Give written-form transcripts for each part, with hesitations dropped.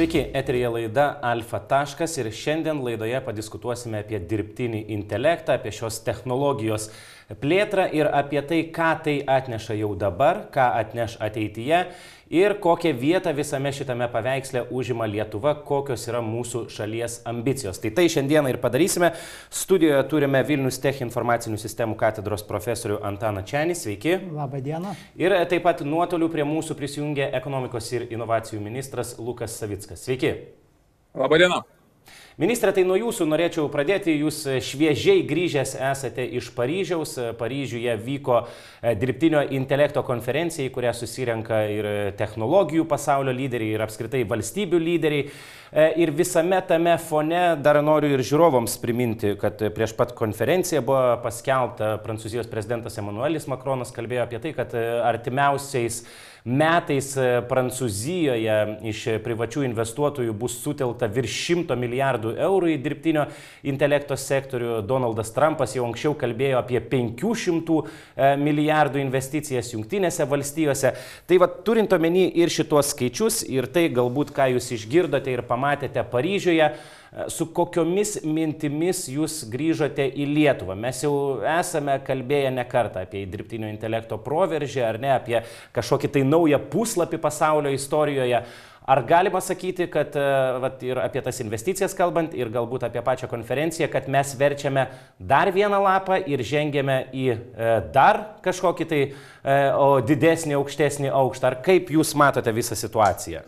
Sveiki, eteryje laida Alfa taškas ir šiandien laidoje padiskutuosime apie dirbtinį intelektą, apie šios technologijos plėtrą ir apie tai, ką tai atneša jau dabar, ką atneš ateityje ir kokią vietą visame šitame paveiksle užima Lietuva, kokios yra mūsų šalies ambicijos. Tai šiandieną ir padarysime. Studijoje turime Vilnius Tech informacinių sistemų katedros profesorių Antaną Čenį. Sveiki. Labą dieną. Ir taip pat nuotoliu prie mūsų prisijungė ekonomikos ir inovacijų ministras Lukas Savickas. Sveiki. Labą dieną. Ministre, tai nuo jūsų norėčiau pradėti. Jūs šviežiai grįžęs esate iš Paryžiaus. Paryžiuje vyko dirbtinio intelekto konferencija, į kurią susirenka ir technologijų pasaulio lyderiai, ir apskritai valstybių lyderiai. Ir visame tame fone dar noriu ir žiūrovams priminti, kad prieš pat konferenciją buvo paskelbta, Prancūzijos prezidentas Emmanuelis Macronas kalbėjo apie tai, kad artimiausiais metais Prancūzijoje iš privačių investuotojų bus sutelkta virš 100 milijardų eurų į dirbtinio intelekto sektorių. Donaldas Trumpas jau anksčiau kalbėjo apie 500 milijardų investicijas Jungtinėse valstijose. Tai turint omeny ir šituos skaičius, ir tai galbūt, ką jūs išgirdote ir pamatėte Paryžiuje, su kokiomis mintimis jūs grįžote į Lietuvą? Mes jau esame kalbėję ne kartą apie dirbtinio intelekto proveržį, ar ne, apie kažkokį tai naują puslapį pasaulio istorijoje. Ar galima sakyti, kad ir apie tas investicijas kalbant, ir galbūt apie pačią konferenciją, kad mes verčiame dar vieną lapą ir žengiame į dar kažkokį tai didesnį, aukštesnį aukštą? Ar kaip jūs matote visą situaciją?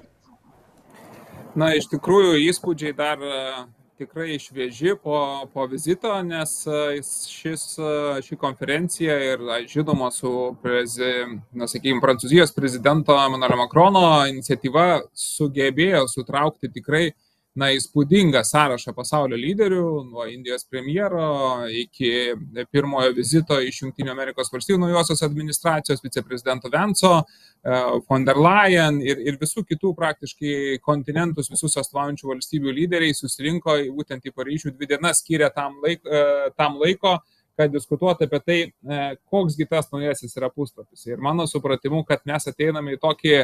Na, iš tikrųjų, įspūdžiai dar tikrai švieži po vizito, nes ši konferencija ir žinoma su Prancūzijos prezidento Emmanuelio Macrono iniciatyva sugebėjo sutraukti tikrai įspūdingą sąrašą pasaulio lyderių, nuo Indijos premjero iki pirmojo vizito iš Jungtinių Amerikos valstijų naujosios administracijos, viceprezidento Venco, von der Leyen ir visų kitų praktiškai kontinentus, visus atstovaujančių valstybių lyderiai susirinko būtent į Paryžių, 2 dienas skyrė tam laiko, kad diskutuotų apie tai, koksgi tas naujasis yra puslapis. Ir mano supratimu, kad mes ateiname į tokį,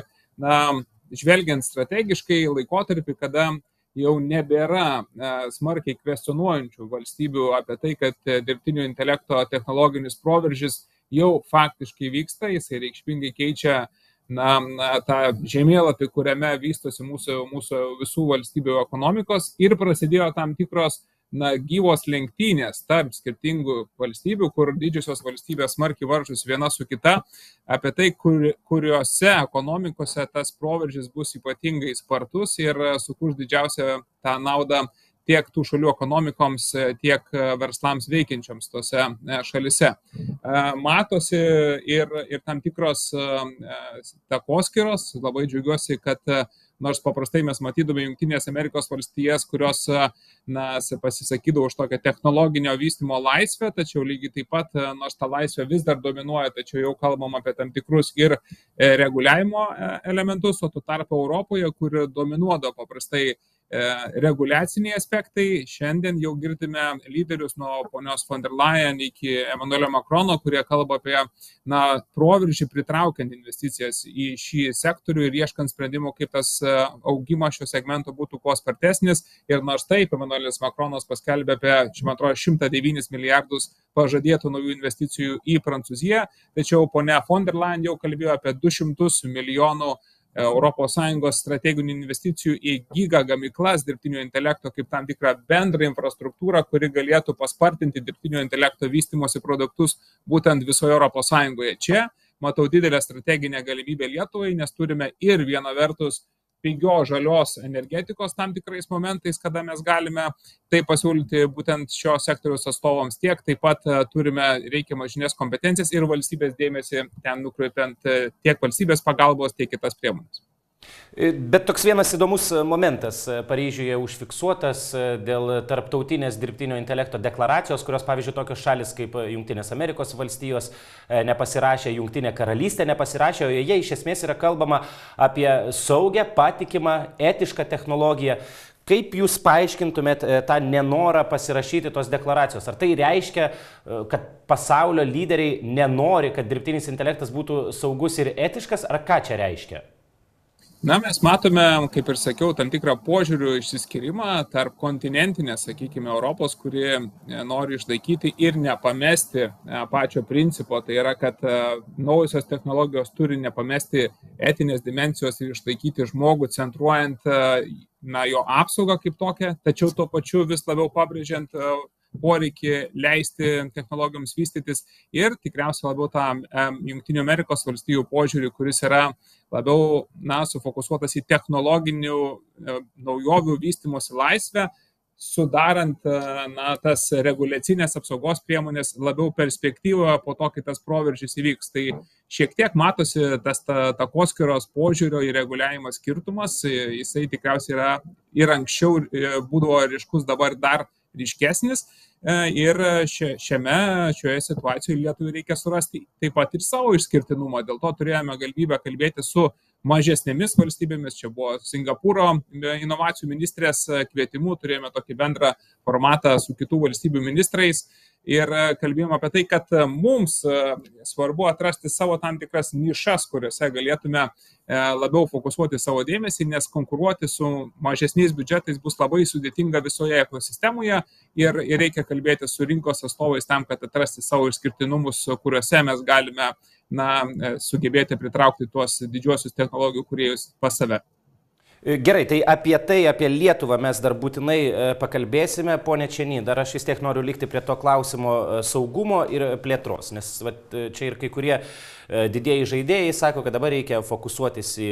žvelgiant strategiškai, laikotarpį, kada jau nebėra smarkiai kvestionuojančių valstybių apie tai, kad dirbtinio intelekto technologinis proveržis jau faktiškai vyksta, jisai reikšmingai keičia tą žemėlapį, kuriame vystosi mūsų visų valstybių ekonomikos, ir prasidėjo tam tikros gyvos lenktynės tarp skirtingų valstybių, kur didžiosios valstybės smarkiai varžosi viena su kita, apie tai, kuriuose ekonomikose tas proveržis bus ypatingai spartus ir sukurs didžiausią tą naudą tiek tų šalių ekonomikoms, tiek verslams veikiančioms tose šalise. Matosi ir tam tikros takoskyros. Labai džiaugiuosi, kad nors paprastai mes matydami Jungtinės Amerikos valstijas, kurios pasisakydavo už tokią technologinio vystymo laisvę, tačiau lygiai taip pat, nors ta laisvė vis dar dominuoja, tačiau jau kalbam apie tam tikrus ir reguliavimo elementus, o tuo tarpu Europoje, kur dominuodavo paprastai reguliaciniai aspektai, šiandien jau girdime lyderius nuo ponios von der Leyen iki Emmanuelio Macrono, kurie kalba apie proveržį pritraukiant investicijas į šį sektorių ir ieškant sprendimų, kaip tas augimas šio segmento būtų kuo spartesnis. Ir nors taip, Emmanuelis Macronas paskelbė apie, 109 milijardus pažadėtų naujų investicijų į Prancūziją, tačiau ponia von der Leyen jau kalbėjo apie 200 milijonų ES strateginių investicijų į gigagamyklas dirbtinio intelekto kaip tam tikrą bendrą infrastruktūrą, kuri galėtų paspartinti dirbtinio intelekto vystymosi produktus būtent visoje ES. Čia matau didelę strateginę galimybę Lietuvai, nes turime ir viena vertus pigios žalios energetikos tam tikrais momentais, kada mes galime tai pasiūlyti būtent šio sektoriaus atstovams, tiek taip pat turime reikiamas žinias, kompetencijas ir valstybės dėmesį ten nukreipiant tiek valstybės pagalbos, tiek kitas priemonės. Bet toks vienas įdomus momentas Paryžiuje užfiksuotas dėl tarptautinės dirbtinio intelekto deklaracijos, kurios, pavyzdžiui, tokios šalis kaip Jungtinės Amerikos valstijos nepasirašė, Jungtinė karalystė nepasirašė, o joje iš esmės yra kalbama apie saugę, patikimą, etišką technologiją. Kaip jūs paaiškintumėt tą nenorą pasirašyti tos deklaracijos? Ar tai reiškia, kad pasaulio lyderiai nenori, kad dirbtinis intelektas būtų saugus ir etiškas, ar ką čia reiškia? Na, mes matome, kaip ir sakiau, tam tikrą požiūrių išsiskyrimą tarp kontinentinės, sakykime, Europos, kuri nori išlaikyti ir nepamesti pačio principo. Tai yra, kad naujusios technologijos turi nepamesti etinės dimensijos ir išlaikyti žmogų, centruojant jo apsaugą kaip tokią, tačiau tuo pačiu vis labiau pabrėžiant poreikį leisti technologijoms vystytis ir tikriausiai labiau tą Jungtinių Amerikos valstijų požiūrį, kuris yra labiau sufokusuotas į technologinių naujovių vystymosi laisvę, sudarant tas reguliacinės apsaugos priemonės labiau perspektyvą po to, kai tas proveržis įvyks. Tai šiek tiek matosi tas takoskyros požiūrio į reguliavimą skirtumas, jisai tikriausiai yra ir anksčiau būdavo ryškus, dabar dar ryškesnis ir šioje situacijoje Lietuvai reikia surasti taip pat ir savo išskirtinumą. Dėl to turėjome galimybę kalbėti su mažesnėmis valstybėmis. Čia buvo Singapūro inovacijų ministrės kvietimu, turėjome tokį bendrą formatą su kitų valstybių ministrais ir kalbėjome apie tai, kad mums svarbu atrasti savo tam tikras nišas, kuriuose galėtume labiau fokusuoti savo dėmesį, nes konkuruoti su mažesniais biudžetais bus labai sudėtinga visoje ekosistemoje ir reikia kalbėti su rinkos atstovais tam, kad atrasti savo išskirtinumus, kuriuose mes galime sugebėti pritraukti tuos didžiuosius technologijų kūrėjus pas save. Gerai, tai apie Lietuvą mes dar būtinai pakalbėsime, ponė Čieny, dar aš vis tiek noriu likti prie to klausimo saugumo ir plėtros, nes čia ir kai kurie didieji žaidėjai sako, kad dabar reikia fokusuotis į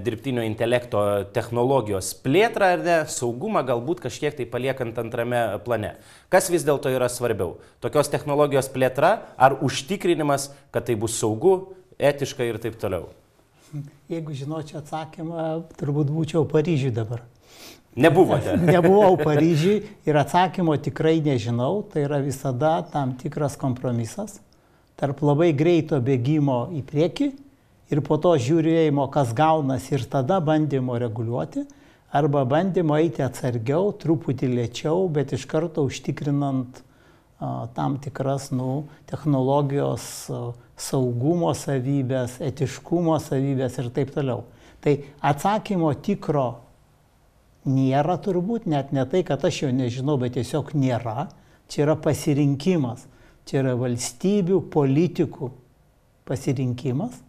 dirbtinio intelekto technologijos plėtrą ar ne, saugumą galbūt kažkiek tai paliekant antrame plane. Kas vis dėlto yra svarbiau? Tokios technologijos plėtra ar užtikrinimas, kad tai bus saugu, etiška ir taip toliau? Jeigu žinočiau atsakymą, turbūt būčiau Paryžiui dabar. Nebuvote? Nebuvau Paryžiui ir atsakymo tikrai nežinau. Tai yra visada tam tikras kompromisas tarp labai greito bėgimo į priekį ir po to žiūrėjimo, kas gaunas ir tada bandymo reguliuoti, arba bandymo eiti atsargiau, truputį lėčiau, bet iš karto užtikrinant tam tikras technologijos saugumo savybės, etiškumo savybės ir taip toliau. Tai atsakymo tikro nėra turbūt, net ne tai, kad aš jo nežinau, bet tiesiog nėra. Čia yra pasirinkimas, čia yra valstybių, politikų pasirinkimas.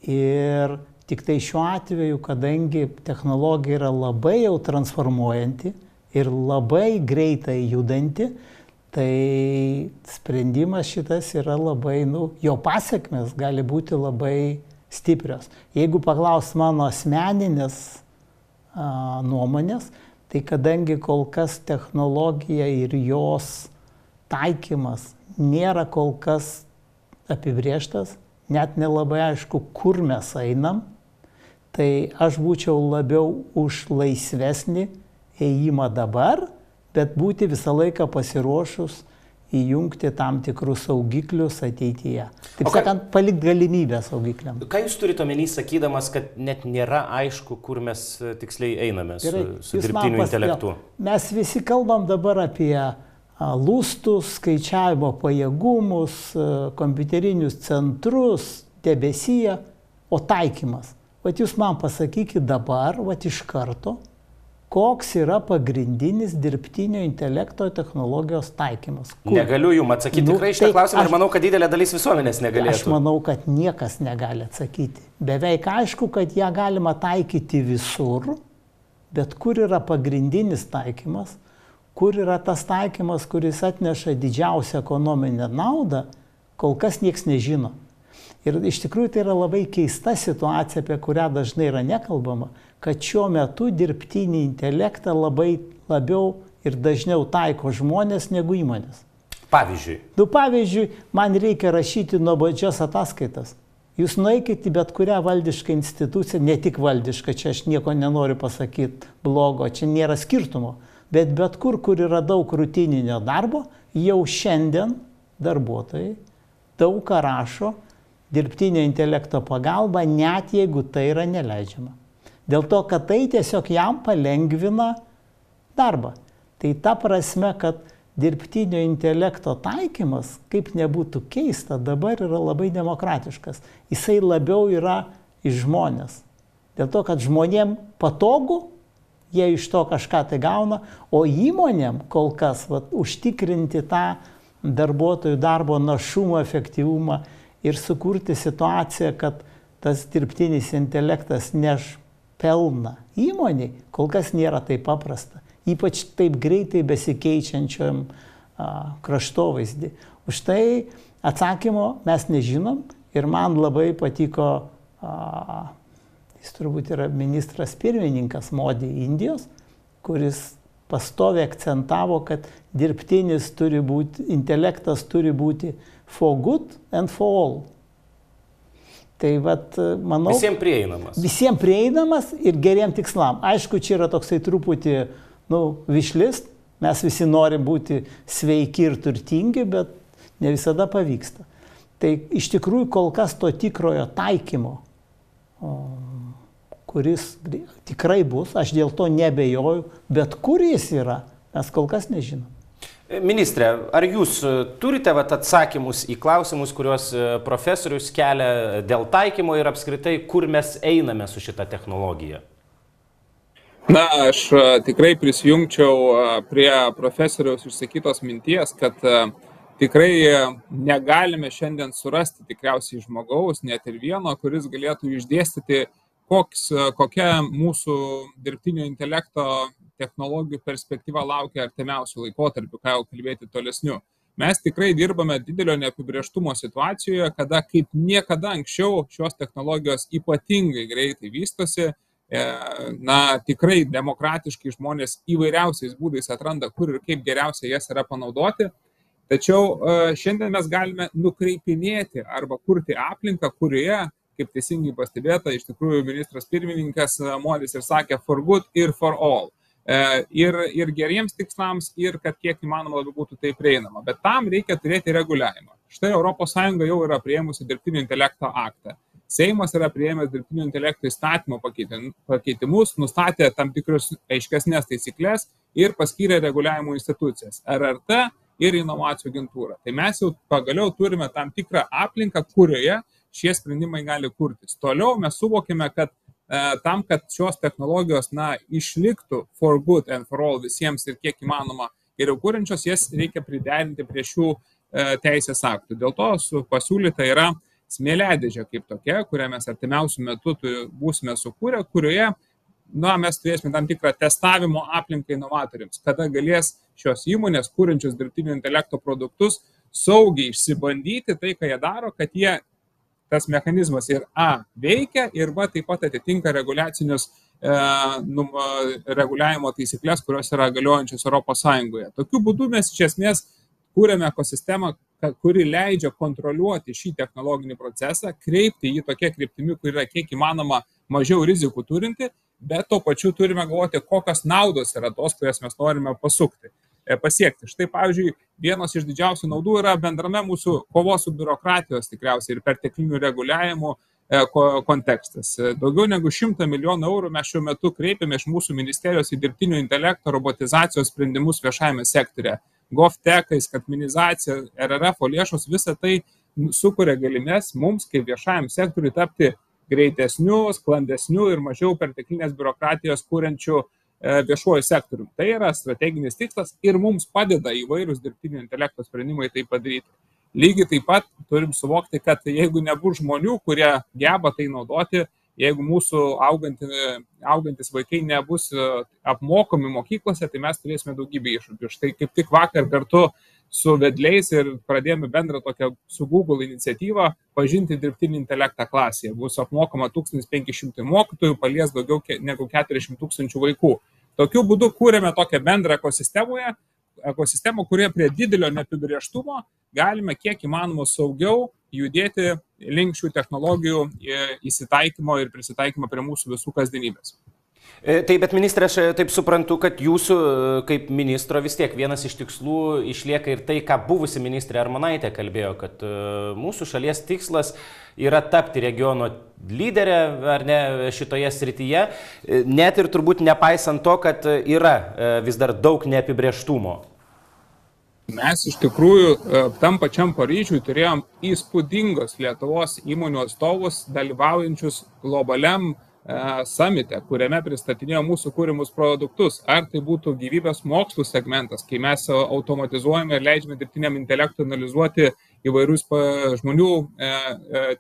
Ir tik tai šiuo atveju, kadangi technologija yra labai jau transformuojanti ir labai greitai judanti, tai sprendimas šitas yra labai, jo pasiekmes gali būti labai stiprios. Jeigu paklaus mano asmeninės nuomonės, tai kadangi kol kas technologija ir jos taikymas nėra kol kas apibrėžtas, net nelabai aišku, kur mes einam, tai aš būčiau labiau už laisvesnį ėjimą dabar, bet būti visą laiką pasiruošus įjungti tam tikrus saugiklius ateityje. Taip sakant, palikti galimybę saugikliam. Ką jūs turite omeny, sakydamas, kad net nėra aišku, kur mes tiksliai einame su dirbtiniu intelektu? Mes visi kalbam dabar apie lustus, skaičiavimo pajėgumus, kompiuterinius centrus, debesiją, o taikymas. Vat jūs man pasakykit dabar, vat iš karto, koks yra pagrindinis dirbtinio intelekto technologijos taikymas. Negaliu jums atsakyti tikrai šitą klausimą ir manau, kad didelė dalis visuomenės negalėtų. Aš manau, kad niekas negali atsakyti. Beveik aišku, kad ją galima taikyti visur, bet kur yra pagrindinis taikymas, kur yra tas taikymas, kuris atneša didžiausią ekonominę naudą, kol kas nieks nežino. Ir iš tikrųjų tai yra labai keista situacija, apie kurią dažnai yra nekalbama, kad šiuo metu dirbtinį intelektą labiau ir dažniau taiko žmonės negu įmonės. Pavyzdžiui? Pavyzdžiui, man reikia rašyti nuobodžias ataskaitas. Jūs nueikite į bet kurią valdišką instituciją, ne tik valdišką, čia aš nieko nenoriu pasakyti blogo, čia nėra skirtumo, bet kur yra daug rutininio darbo, jau šiandien darbuotojai daug ką rašo dirbtinio intelekto pagalba, net jeigu tai yra neleidžiama. Dėl to, kad tai tiesiog jam palengvina darbą. Tai ta prasme, kad dirbtinio intelekto taikymas, kaip nebūtų keista, dabar yra labai demokratiškas. Jisai labiau yra iš žmonės. Dėl to, kad žmonėm patogu, jie iš to kažką tai gauna, o įmonėm kol kas užtikrinti tą darbuotojų darbo našumą, efektyvumą ir sukurti situaciją, kad tas dirbtinis intelektas neš pelną įmoniai, kol kas nėra taip paprasta. Ypač taip greitai besikeičiančiam kraštovaizdį. Už tai atsakymo mes nežinom ir man labai patiko, jis turbūt yra ministras pirmininkas Modi Indijos, kuris pastoviai akcentavo, kad dirbtinis intelektas turi būti for good and for all. Tai manau... Visiems prieinamas. Visiems prieinamas ir geriem tikslam. Aišku, čia yra toksai truputį, višlist. Mes visi norim būti sveiki ir turtingi, bet ne visada pavyksta. Tai iš tikrųjų kol kas to tikrojo taikymo, kuris tikrai bus, aš dėl to nebejoju, bet kur jis yra, mes kol kas nežinom. Ministre, ar jūs turite atsakymus į klausimus, kuriuos profesorius kelia dėl taikymo ir apskritai, kur mes einame su šita technologija? Na, aš tikrai prisijungčiau prie profesoriaus išsakytos minties, kad tikrai negalime šiandien surasti tikriausiai žmogaus, net ir vieno, kuris galėtų išdėstyti, kokia mūsų dirbtinio intelekto technologijų perspektyva laukia artimiausių laikotarpių, ką jau kalbėti tolesniu. Mes tikrai dirbame didelio neapibrėžtumo situacijoje, kada kaip niekada anksčiau šios technologijos ypatingai greitai vystosi. Tikrai demokratiškai žmonės įvairiausiais būdais atranda, kur ir kaip geriausia jas yra panaudoti. Tačiau šiandien mes galime nukreipinėti arba kurti aplinką, kurioje, kaip teisingai pastebėta, iš tikrųjų ministras pirmininkas Modis ir sakė for good ir for all. Ir geriems tikslams, ir kad kiek įmanoma labiau būtų tai prieinama. Bet tam reikia turėti reguliavimą. Štai ES jau yra priėmusi dirbtinio intelekto aktą. Seimas yra priėmęs dirbtinio intelekto įstatymo pakeitimus, nustatė tam tikrus aiškesnės taisyklės ir paskyrė reguliavimo institucijas RRT ir inovacijų agentūrą. Tai mes jau pagaliau turime tam tikrą aplinką, kurioje šie sprendimai gali kurtis. Toliau mes suvokime, kad tam, kad šios technologijos išliktų for good and for all visiems ir kiek įmanoma geriau kūrenčios, jas reikia priderinti prie šių teisės aktų. Dėl to pasiūlyta yra smėliadėžė kaip tokia, kurią mes artimiausių metų būsime sukūrę, kurioje mes turėsime tam tikrą testavimo aplinką inovatoriams, kada galės šios įmonės, kūrenčios dirbtinio intelekto produktus, saugiai išsibandyti tai, ką jie daro, kad tas mechanizmas ir veikia ir taip pat atitinka reguliacinius reguliavimo taisyklės, kurios yra galiojančios ES. Tokiu būdu mes iš esmės kūrėme ekosistemą, kuri leidžia kontroliuoti šį technologinį procesą, kreipti jį tokia kryptimi, kur yra kiek įmanoma mažiau rizikų turinti, bet tuo pačiu turime galvoti, kokios naudos yra tos, kurias mes norime pasiekti. Štai, pavyzdžiui, vienos iš didžiausių naudų yra bendrame mūsų kovos su biurokratijos tikriausiai ir perteklinių reguliavimų kontekstas. Daugiau negu 100 milijonų eurų mes šiuo metu kreipiame iš mūsų ministerijos į dirbtinio intelekto robotizacijos sprendimus viešajame sektorė. GovTech, skaitmenizacija, RRF lėšos, visą tai sukuria galimybes mums kaip viešajam sektoriui tapti greitesniu, sklandesniu ir mažiau perteklinės biurokratijos kūrenčių viešuoju sektoriumi. Tai yra strateginis tikslas ir mums padeda įvairūs dirbtinio intelekto sprendimai tai padaryti. Lygiai taip pat turim suvokti, kad jeigu nebus žmonių, kurie geba tai naudoti, jeigu mūsų augantis vaikai nebus apmokomi mokyklose, tai mes turėsime daugybę iššūkių. Štai kaip tik vakar kartu su vedliais ir pradėjome bendrą tokią su Google iniciatyvą pažinti dirbtinį intelektą klasėje. Bus apmokama 1500 mokytojų, palies daugiau negu 400 000 vaikų. Tokiu būdu kūrėme tokią bendrą ekosistemą, kurioje prie didelio neapibrėžtumo galime kiek įmanoma saugiau judėti link šių technologijų įsitaikymo ir prisitaikymo prie mūsų visų kasdienybės. Taip, bet ministrė, aš taip suprantu, kad jūsų kaip ministro vis tiek vienas iš tikslų išlieka ir tai, ką buvusi ministrė Armonaitė kalbėjo, kad mūsų šalies tikslas yra tapti regiono lyderė, ar ne, šitoje srityje, net ir turbūt nepaisant to, kad yra vis dar daug neapibrėžtumo. Mes iš tikrųjų tam pačiam Paryžiui turėjom įspūdingos Lietuvos įmonių atstovus, dalyvaujančius globaliam samite, kuriame pristatinėjo mūsų kūrimus produktus, ar tai būtų gyvybės mokslų segmentas, kai mes automatizuojame ir leidžiame dirbtiniam intelektui analizuoti įvairius žmonių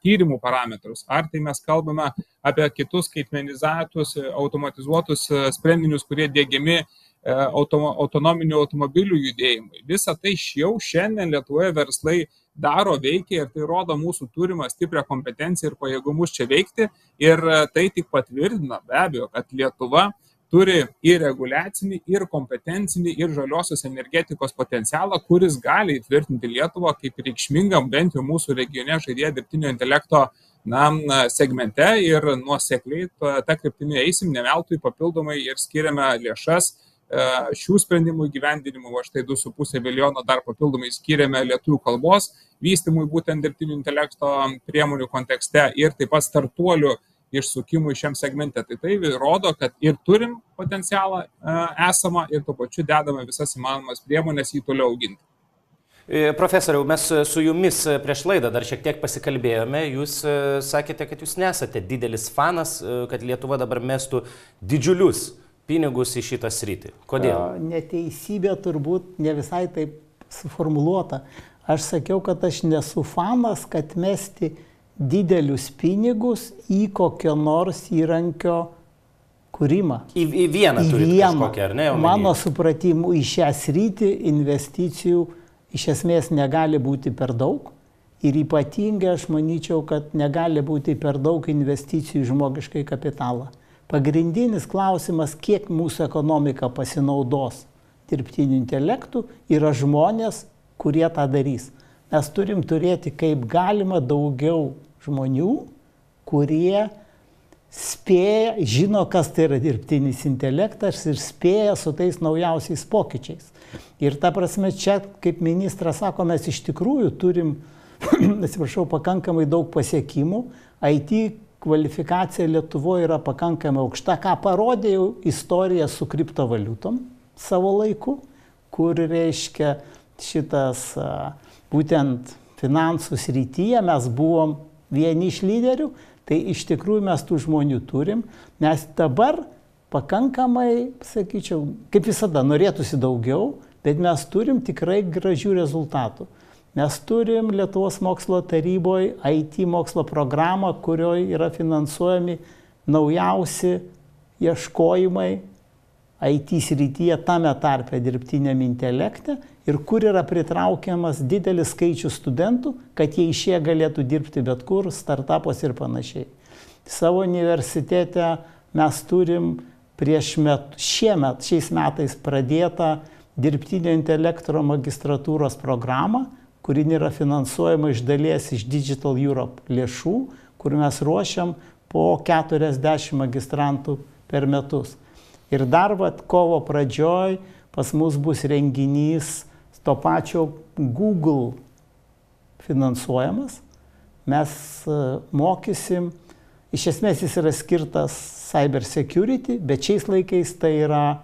tyrimų parametrus, ar tai mes kalbame apie kitus skaitmenizatus, automatizuotus sprendinius, kurie diegiami autonominių automobilių judėjimui. Visą tai jau šiandien Lietuvoje verslai daro, veikia ir tai rodo mūsų turimą stiprią kompetenciją ir pajėgumus čia veikti. Ir tai tik patvirtina be abejo, kad Lietuva turi ir reguliacinį, ir kompetencinį, ir žaliosios energetikos potencialą, kuris gali įtvirtinti Lietuvą kaip reikšmingam bent jau mūsų regione žaidėją dirbtinio intelekto segmente ir nuosekliai tą kryptimį eisim, ne veltui papildomai ir skiriame lėšas šių sprendimų įgyvendinimų, o štai 2,5 milijono dar papildomai skiriame lietuvių kalbos vystymui būtent dirbtinio intelekto priemonių kontekste ir taip pat startuolių išsukimui šiam segmente. Tai rodo, kad ir turim potencialą esamą ir tuo pačiu dedame visas įmanomas priemonės jį toliau auginti. Profesoriau, mes su jumis prieš laidą dar šiek tiek pasikalbėjome. Jūs sakėte, kad jūs nesate didelis fanas, kad Lietuva dabar mestų didžiulius pinigus į šitą sritį. Kodėl? Neteisybė turbūt ne visai taip suformuluota. Aš sakiau, kad aš nesu fanas, kad mesti didelius pinigus į kokio nors įrankio kūrimą. Į vieną turite kažkokią, ar ne? Mano supratimu, į šią sritį investicijų iš esmės negali būti per daug. Ir ypatingai aš manyčiau, kad negali būti per daug investicijų į žmogiškai kapitalą. Pagrindinis klausimas, kiek mūsų ekonomika pasinaudos dirbtiniu intelektu, yra žmonės, kurie tą darys. Mes turim turėti kaip galima daugiau žmonių, kurie spėja, žino, kas tai yra dirbtinis intelektas ir spėja su tais naujausiais pokyčiais. Ir ta prasme, čia, kaip ministras sako, mes iš tikrųjų turim, atsiprašau, pakankamai daug pasiekimų. IT kvalifikacija Lietuvoje yra pakankamai aukšta, ką parodė jau istorija su kriptovaliutom savo laiku, kur reiškia šitas būtent finansų srityje mes buvom vieni iš lyderių, tai iš tikrųjų mes tų žmonių turim. Mes dabar pakankamai, sakyčiau, kaip visada, norėtųsi daugiau, bet mes turim tikrai gražių rezultatų. Mes turim Lietuvos mokslo taryboje IT mokslo programą, kurioje yra finansuojami naujausi ieškojimai IT srityje, tame tarpe dirbtiniam intelekte, ir kur yra pritraukiamas didelis skaičius studentų, kad jie išėję galėtų dirbti bet kur, startupuose ir panašiai. Savo universitete mes turim šiais metais pradėtą dirbtinio intelekto magistratūros programą, kuri yra finansuojama iš dalies iš Digital Europe lėšų, kur mes ruošiam po 40 magistrantų per metus. Ir dar kovo pradžioj pas mus bus renginys to pačio Google finansuojamas. Mes mokysim, iš esmės jis yra skirtas cyber security, bet šiais laikais tai yra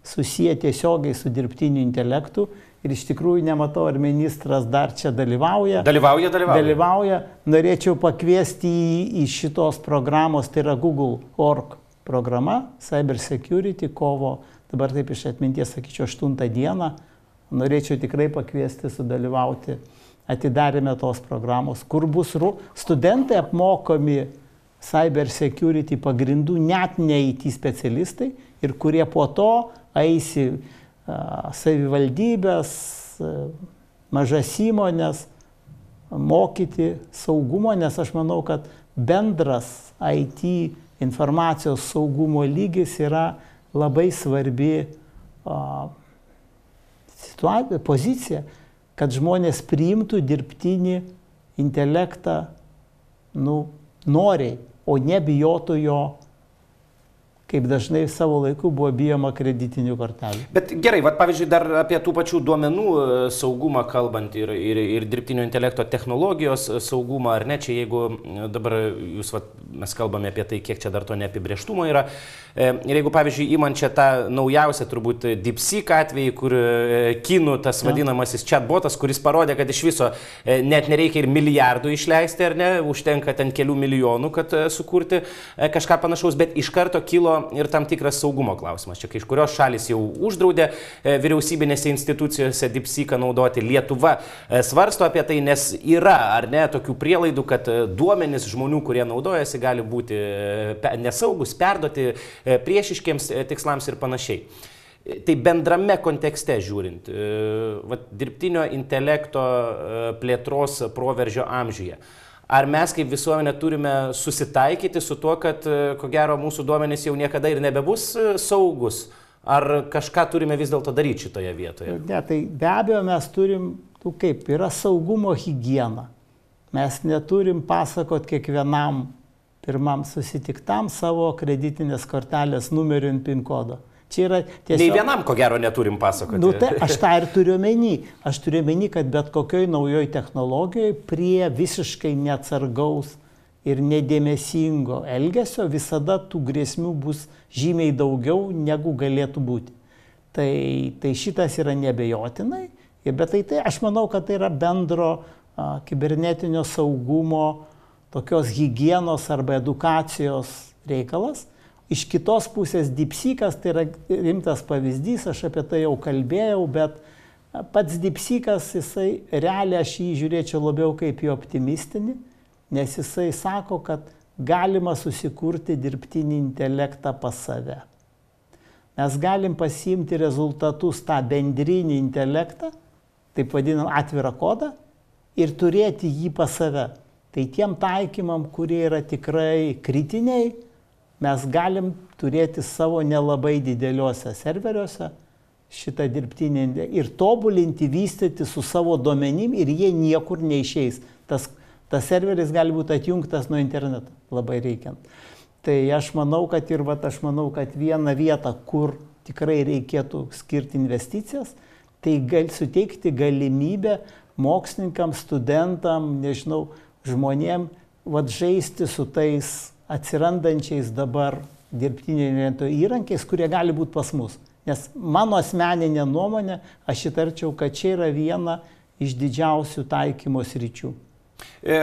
susiję tiesiogiai su dirbtiniu intelektu. Ir iš tikrųjų nematau, ar ministras dar čia dalyvauja. Dalyvauja. Norėčiau pakviesti į šitos programos, tai yra Google.org programa, Cyber Security, kovo, dabar taip iš atminties sakyčiau, 8 dieną. Norėčiau tikrai pakviesti sudalyvauti atidarėme tos programos, kur bus studentai apmokomi Cyber Security pagrindų, net ne IT specialistai, ir kurie po to eisi savivaldybės, mažas įmonės mokyti saugumo, nes aš manau, kad bendras IT informacijos saugumo lygis yra labai svarbi pozicija, kad žmonės priimtų dirbtinį intelektą noriai, o nebijotų jo kaip dažnai savo laiku buvo bijoma kreditinių kortelių. Bet gerai, pavyzdžiui, dar apie tų pačių duomenų saugumą kalbant ir dirbtinio intelekto technologijos saugumą, ar ne, čia jeigu dabar mes kalbame apie tai, kiek čia dar to neapibrėžtumo yra, ir jeigu, pavyzdžiui, įman čia tą naujausią turbūt DeepSeek atvejį, kur kinų tas vadinamasis chatbotas, kuris parodė, kad iš viso net nereikia ir milijardų išleisti, ar ne, užtenka ten kelių milijonų, kad sukurti kažką panašaus, bet iš karto kilo ir tam tikras saugumo klausimas. Čia kai iš kurios šalis jau uždraudė vyriausybinėse institucijose DeepSeeką naudoti, Lietuva svarsto apie tai, nes yra, ar ne, tokių prielaidų, kad duomenys žmonių, kurie naudojasi, gali būti nesaugus, perduoti priešiškiems tikslams ir panašiai. Tai bendrame kontekste žiūrint, dirbtinio intelekto plėtros proveržio amžiuje. Ar mes kaip visuomenė turime susitaikyti su tuo, kad ko gero mūsų duomenys jau niekada ir nebebus saugus? Ar kažką turime vis dėlto daryti šitoje vietoje? Ne, tai be abejo mes turim, yra saugumo higiena. Mes neturim pasakot kiekvienam pirmam susitiktam savo kreditinės kortelės numerių ir PIN kodo. Čia yra tiesiog... Nei vienam, ko gero, neturim pasakoti. Tai aš tą ir turiu omeny. Aš turiu omeny, kad bet kokioj naujoj technologijoje prie visiškai neatsargaus ir nedėmesingo elgesio visada tų grėsmių bus žymiai daugiau, negu galėtų būti. Tai šitas yra nebejotinai, bet tai aš manau, kad tai yra bendro kibernetinio saugumo, tokios higienos arba edukacijos reikalas. Iš kitos pusės DeepSeekas tai yra rimtas pavyzdys, aš apie tai jau kalbėjau, bet pats DeepSeekas, jisai realiai aš jį žiūrėčiau labiau kaip į optimistinį, nes jisai sako, kad galima susikurti dirbtinį intelektą pas save. Mes galim pasiimti rezultatus tą bendrinį intelektą, taip vadinam atvirą kodą, ir turėti jį pas save. Tai tiem taikymam, kurie yra tikrai kritiniai, mes galim turėti savo nelabai dideliuose serveriuose šitą dirbtinį ir tobulinti, vystyti su savo duomenim ir jie niekur neišeis. Tas serveris gali būti atjungtas nuo interneto, labai reikiant. Tai aš manau, kad viena vieta, kur tikrai reikėtų skirti investicijas, tai suteikti galimybę mokslininkams, studentam, nežinau, žmonėm žaisti su tais atsirandančiais dabar dirbtinio intelekto įrankiais, kurie gali būti pas mus. Nes mano asmeninė nuomonė, aš įtarčiau, kad čia yra viena iš didžiausių taikymo sričių.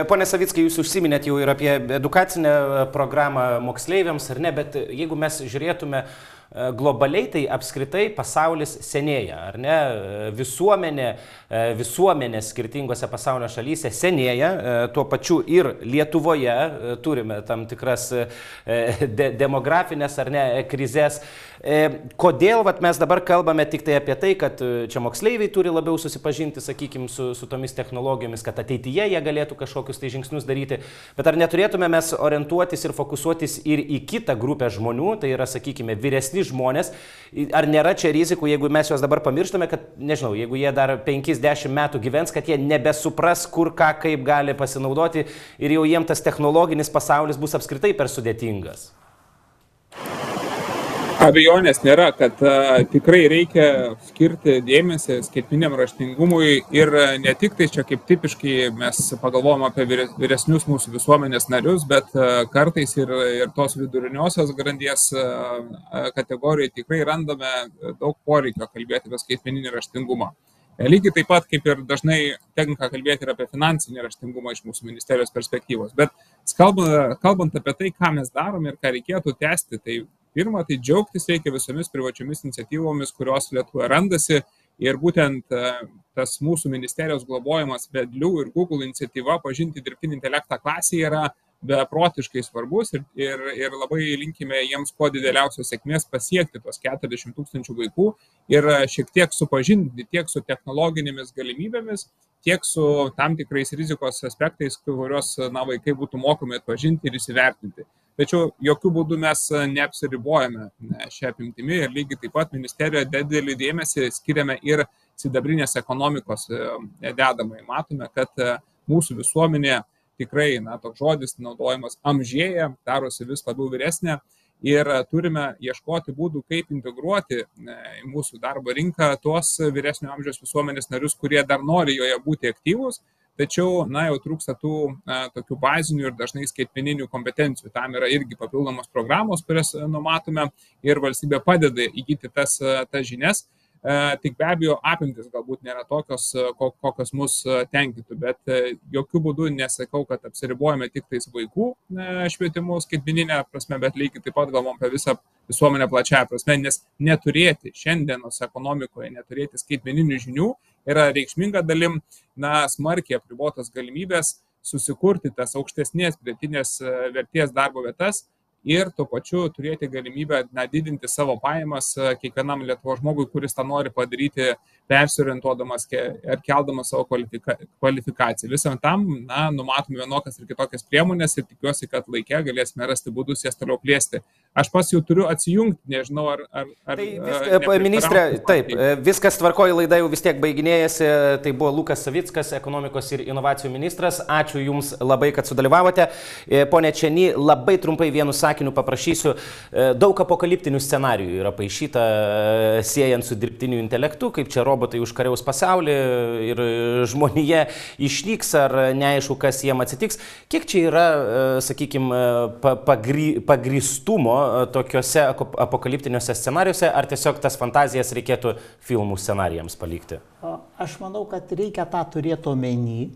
Pone Savickai, jūs užsiminėt jau ir apie edukacinę programą moksleiviams, ar ne, bet jeigu mes žiūrėtume globaliai, tai apskritai pasaulis senėja, ar ne? Visuomenės skirtingose pasaulio šalyse senėja, tuo pačiu ir Lietuvoje turime tam tikras demografinės ar ne krizės. Kodėl mes dabar kalbame tik tai apie tai, kad čia moksleiviai turi labiau susipažinti, sakykime, su tomis technologijomis, kad ateityje jie galėtų kažkokius tai žingsnius daryti, bet ar neturėtume mes orientuotis ir fokusuotis ir į kitą grupę žmonių, tai yra, sakykime, vyresni žmonės, ar nėra čia rizikų, jeigu mes juos dabar pamirštame, kad, nežinau, jeigu jie dar 5-10 metų gyvens, kad jie nebesupras, kur ką, kaip gali pasinaudoti ir jau jiems tas technologinis pasaulis bus apskritai per sudėtingas. Abejonės nėra, kad tikrai reikia skirti dėmesį skaitmeniniam raštingumui ir ne tik tai čia kaip tipiškai mes pagalvojam apie vyresnius mūsų visuomenės narius, bet kartais ir tos viduriniosios grandies kategorijoje tikrai randame daug poreikio kalbėti apie skaitmeninį raštingumą. Lygiai taip pat, kaip ir dažnai tenka kalbėti ir apie finansinį raštingumą iš mūsų ministerijos perspektyvos. Bet kalbant apie tai, ką mes darom ir ką reikėtų tęsti, tai pirma, tai džiaugtis reikia visomis privačiomis iniciatyvomis, kurios Lietuvoje randasi. Ir būtent tas mūsų ministerijos globojimas Vedlių ir Google iniciatyva pažinti dirbtinį intelektą klasėje yra beprotiškai svarbus ir labai linkime jiems kuo dideliausios sėkmės pasiekti tos 40 000 vaikų ir šiek tiek supažindinti tiek su technologinėmis galimybėmis, tiek su tam tikrais rizikos aspektais, kuriuos vaikai būtų mokomi atpažinti ir įsivertinti. Tačiau jokių būdų mes neapsiribojame šią apimtimi ir lygiai taip pat ministerijoje didelį dėmesį skiriame ir sidabrinės ekonomikos dedamai. Matome, kad mūsų visuomenė tikrai, toks žodis naudojimas amžėja, darosi vis labiau vyresnė ir turime ieškoti būdų, kaip integruoti į mūsų darbo rinką tuos vyresnio amžiaus visuomenės narius, kurie dar nori joje būti aktyvūs, tačiau, jau trūksta tų tokių bazinių ir dažnai skaitmeninių kompetencijų. Tam yra irgi papildomos programos, kurias numatome ir valstybė padeda įgyti tas žinias. Tik be abejo apimtis galbūt nėra tokios, kokios mus tenkintų, bet jokių būdų nesakau, kad apsiribojame tik tais vaikų švietimu skaitmeninę prasme, bet lygiai taip pat galvom apie visą visuomenę plačiąją prasme, nes neturėti šiandienos ekonomikoje, neturėti skaitmeninių žinių yra reikšminga dalim, smarkiai apribotos galimybės susikurti tas aukštesnės pridėtinės vertės darbo vietas ir tuo pačiu turėti galimybę didinti savo pajamas kiekvienam Lietuvos žmogui, kuris tą nori padaryti, persiorientuodamas ar keldamas savo kvalifikaciją. Visam tam numatome vienokias ir kitokias priemonės ir tikiuosi, kad laikė galėsime rasti būdus jas toliau plėsti. Aš pas jau turiu atsijungti, nežinau, Ministrė, taip, viskas tvarkoja, laida jau vis tiek baiginėjasi. Tai buvo Lukas Savickas, ekonomikos ir inovacijų ministras. Ačiū Jums labai, kad sudalyvavote. Pone Čeny, labai trumpai vienu sakiniu paprašysiu. Daug apokaliptinių scenarijų yra paišyta siejant su dirbtiniu intelektu, kaip čia robotai užkariaus pasaulį ir žmonija išnyks ar neaišku, kas jiem atsitiks. Kiek čia yra, sakykime, pagrįstumo tokiuose apokaliptiniuose scenarijuose, ar tiesiog tas fantazijas reikėtų filmų scenarijams palikti? Aš manau, kad reikia tą turėti omeny.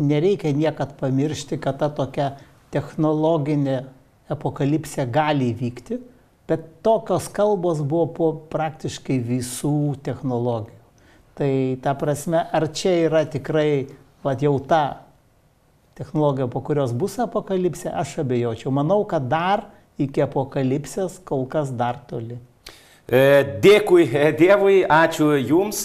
Nereikia niekad pamiršti, kad ta tokia technologinė apokalipsė gali įvykti, bet tokios kalbos buvo po praktiškai visų technologijų. Tai ta prasme, ar čia yra tikrai jau ta technologija, po kurios bus apokalipsė, aš abejočiau. Manau, kad dar iki apokalipsės kol kas dar toli. Dėkui Dievui, ačiū Jums.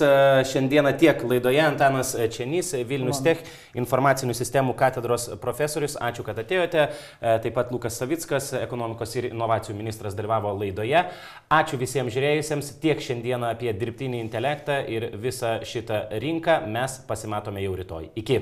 Šiandieną tiek laidoje Antanas Čenys, Vilnius Tech informacinių sistemų katedros profesorius. Ačiū, kad atėjote. Taip pat Lukas Savickas, ekonomikos ir inovacijų ministras, dalyvavo laidoje. Ačiū visiems žiūrėjusiems. Tiek šiandieną apie dirbtinį intelektą ir visą šitą rinką. Mes pasimatome jau rytoj. Iki.